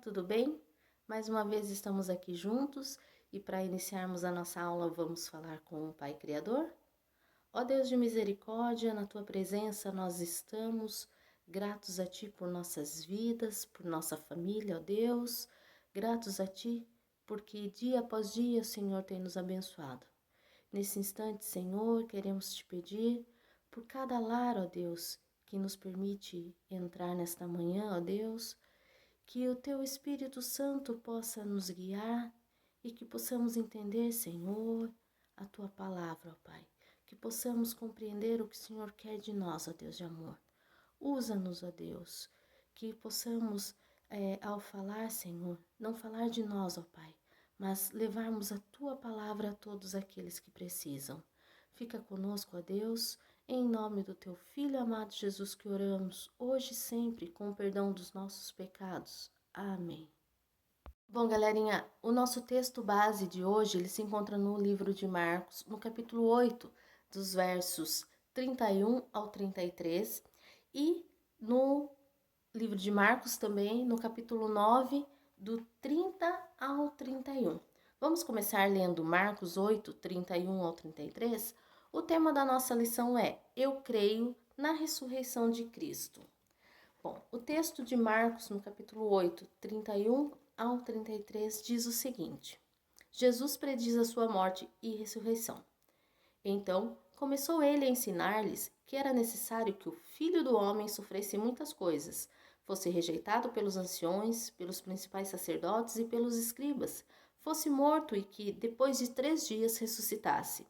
tudo bem? Mais uma vez estamos aqui juntos e para iniciarmos a nossa aula vamos falar com o Pai Criador. Ó Deus de misericórdia, na Tua presença nós estamos gratos a Ti por nossas vidas, por nossa família, ó Deus, gratos a Ti porque dia após dia o Senhor tem nos abençoado. Nesse instante, Senhor, queremos Te pedir por cada lar, ó Deus, que nos permite entrar nesta manhã, ó Deus, que o Teu Espírito Santo possa nos guiar e que possamos entender, Senhor, a Tua palavra, ó Pai. Que possamos compreender o que o Senhor quer de nós, ó Deus de amor. Usa-nos, ó Deus, que possamos, ao falar, Senhor, não falar de nós, ó Pai, mas levarmos a Tua palavra a todos aqueles que precisam. Fica conosco, ó Deus, em nome do Teu Filho amado Jesus que oramos, hoje e sempre, com o perdão dos nossos pecados. Amém. Bom, galerinha, o nosso texto base de hoje, ele se encontra no livro de Marcos, no capítulo 8, dos versos 31 ao 33, e no livro de Marcos também, no capítulo 9, do 30 ao 31. Vamos começar lendo Marcos 8, 31 ao 33? O tema da nossa lição é: Eu creio na ressurreição de Cristo. Bom, o texto de Marcos, no capítulo 8, 31 ao 33, diz o seguinte: Jesus prediz a sua morte e ressurreição. Então, começou ele a ensinar-lhes que era necessário que o Filho do Homem sofresse muitas coisas, fosse rejeitado pelos anciões, pelos principais sacerdotes e pelos escribas, fosse morto e que, depois de 3 dias, ressuscitasse.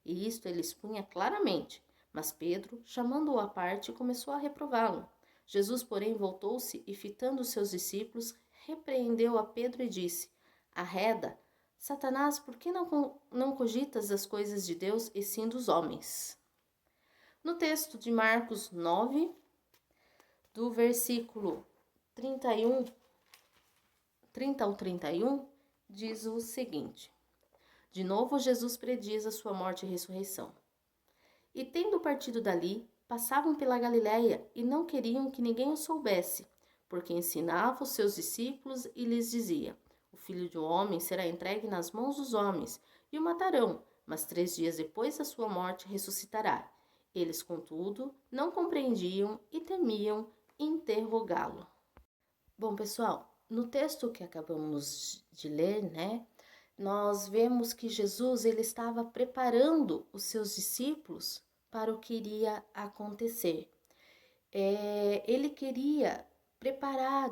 E isto ele expunha claramente, mas Pedro, chamando-o à parte, começou a reprová-lo. Jesus, porém, voltou-se e, fitando os seus discípulos, repreendeu a Pedro e disse: Arreda, Satanás, por que não cogitas as coisas de Deus e sim dos homens? No texto de Marcos 9, do versículo 30 ao 31, diz o seguinte: De novo Jesus prediz a sua morte e ressurreição. E tendo partido dali, passavam pela Galiléia e não queriam que ninguém o soubesse, porque ensinava os seus discípulos e lhes dizia: O Filho do Homem será entregue nas mãos dos homens, e o matarão, mas 3 dias depois da sua morte ressuscitará. Eles, contudo, não compreendiam e temiam interrogá-lo. Bom, pessoal, no texto que acabamos de ler, nós vemos que Jesus ele estava preparando os seus discípulos para o que iria acontecer. Ele queria preparar,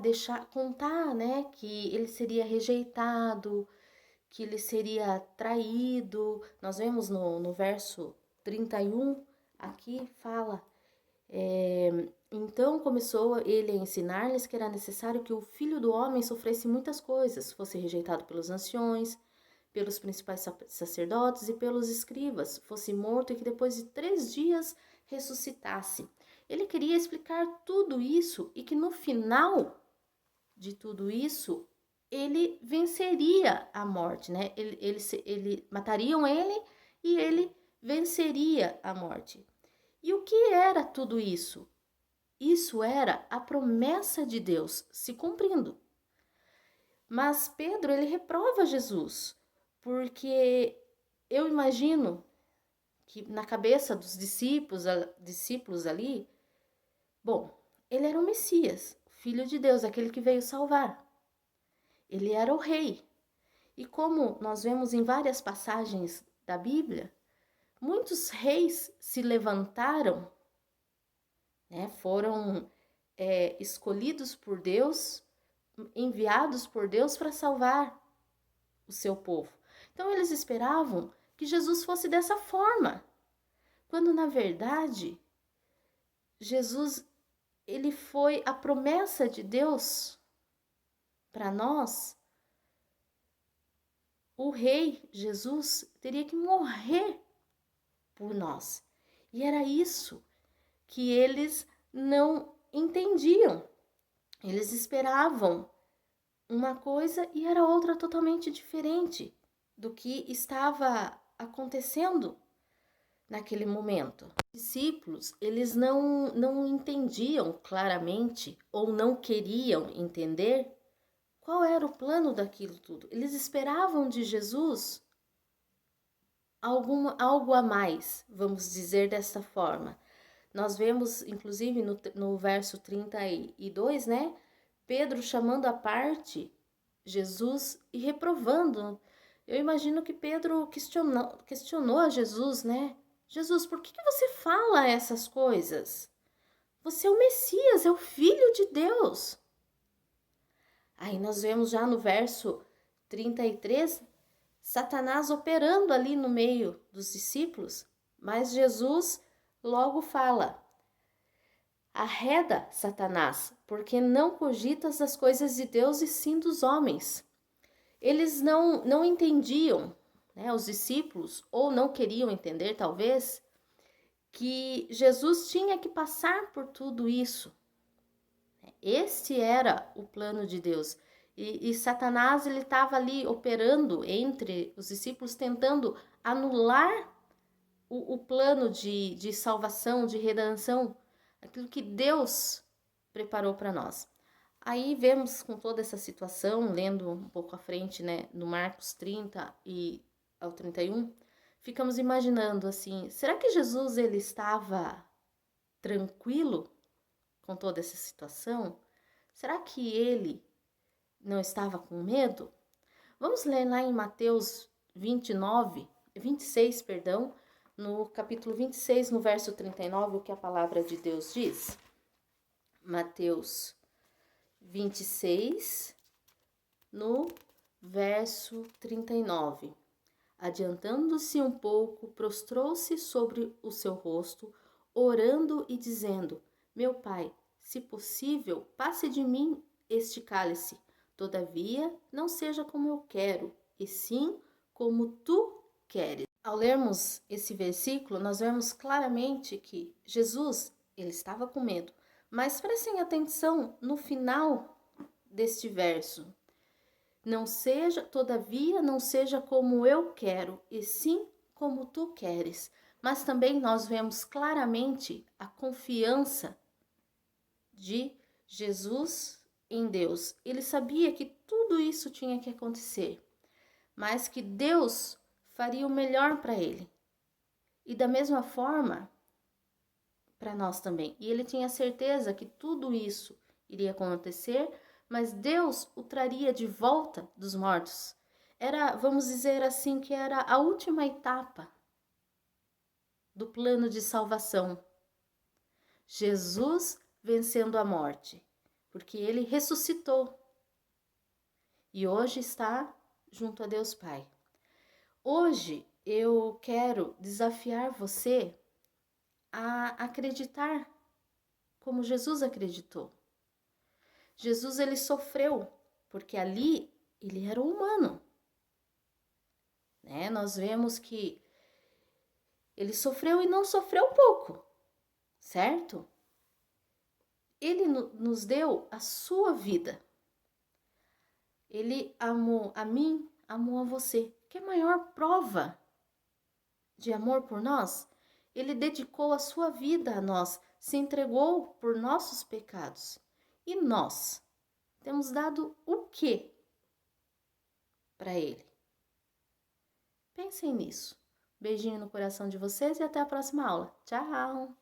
contar, que ele seria rejeitado, que ele seria traído. Nós vemos no verso 31, aqui fala: Então começou ele a ensinar-lhes que era necessário que o Filho do Homem sofresse muitas coisas, fosse rejeitado pelos anciões, pelos principais sacerdotes e pelos escribas, fosse morto e que depois de 3 dias ressuscitasse. Ele queria explicar tudo isso e que no final de tudo isso, ele venceria a morte, Ele matariam ele e ele venceria a morte. E o que era tudo isso? Isso era a promessa de Deus se cumprindo. Mas Pedro, ele reprova Jesus, porque eu imagino que na cabeça dos discípulos ali, bom, ele era o Messias, o Filho de Deus, aquele que veio salvar. Ele era o rei. E como nós vemos em várias passagens da Bíblia, muitos reis se levantaram, foram escolhidos por Deus, enviados por Deus para salvar o seu povo. Então eles esperavam que Jesus fosse dessa forma, quando na verdade Jesus ele foi a promessa de Deus para nós. O rei Jesus teria que morrer por nós. E era isso que eles não entendiam. Eles esperavam uma coisa e era outra totalmente diferente do que estava acontecendo naquele momento. Os discípulos, eles não entendiam claramente ou não queriam entender Qual era o plano daquilo tudo? Eles esperavam de Jesus algo a mais, vamos dizer desta forma. Nós vemos, inclusive, no verso 32, né? Pedro chamando à parte Jesus e reprovando. Eu imagino que Pedro questionou a Jesus, né? Jesus, por que você fala essas coisas? Você é o Messias, é o Filho de Deus. Aí nós vemos já no verso 33, Satanás operando ali no meio dos discípulos, mas Jesus logo fala: arreda, Satanás, porque não cogitas as coisas de Deus e sim dos homens. Eles não entendiam, né, os discípulos, ou não queriam entender, talvez, que Jesus tinha que passar por tudo isso. Este era o plano de Deus. E Satanás, ele estava ali operando entre os discípulos, tentando anular o plano de salvação, de redenção, aquilo que Deus preparou para nós. Aí vemos com toda essa situação, lendo um pouco à frente, né, no Marcos 30 e ao 31, ficamos imaginando assim, será que Jesus ele estava tranquilo com toda essa situação? Será que ele não estava com medo? Vamos ler lá em Mateus 26, perdão, no capítulo 26, no verso 39, o que a palavra de Deus diz. Mateus 26, no verso 39. Adiantando-se um pouco, prostrou-se sobre o seu rosto, orando e dizendo: Meu Pai, se possível, passe de mim este cálice. Todavia, não seja como eu quero, e sim como tu queres. Ao lermos esse versículo, nós vemos claramente que Jesus, ele estava com medo. Mas prestem atenção no final deste verso. Não seja, todavia, não seja como eu quero, e sim como tu queres. Mas também nós vemos claramente a confiança de Jesus em Deus. Ele sabia que tudo isso tinha que acontecer, mas que Deus faria o melhor para ele. E da mesma forma, para nós também. E ele tinha certeza que tudo isso iria acontecer, mas Deus o traria de volta dos mortos. Era, vamos dizer assim, que era a última etapa do plano de salvação. Jesus vencendo a morte, porque ele ressuscitou e hoje está junto a Deus Pai. Hoje eu quero desafiar você a acreditar como Jesus acreditou. Jesus, ele sofreu, porque ali ele era humano, né? Nós vemos que ele sofreu e não sofreu pouco, certo? Ele nos deu a sua vida. Ele amou a mim, amou a você. Que é a maior prova de amor por nós? Ele dedicou a sua vida a nós, se entregou por nossos pecados. E nós temos dado o quê para ele? Pensem nisso. Beijinho no coração de vocês e até a próxima aula. Tchau!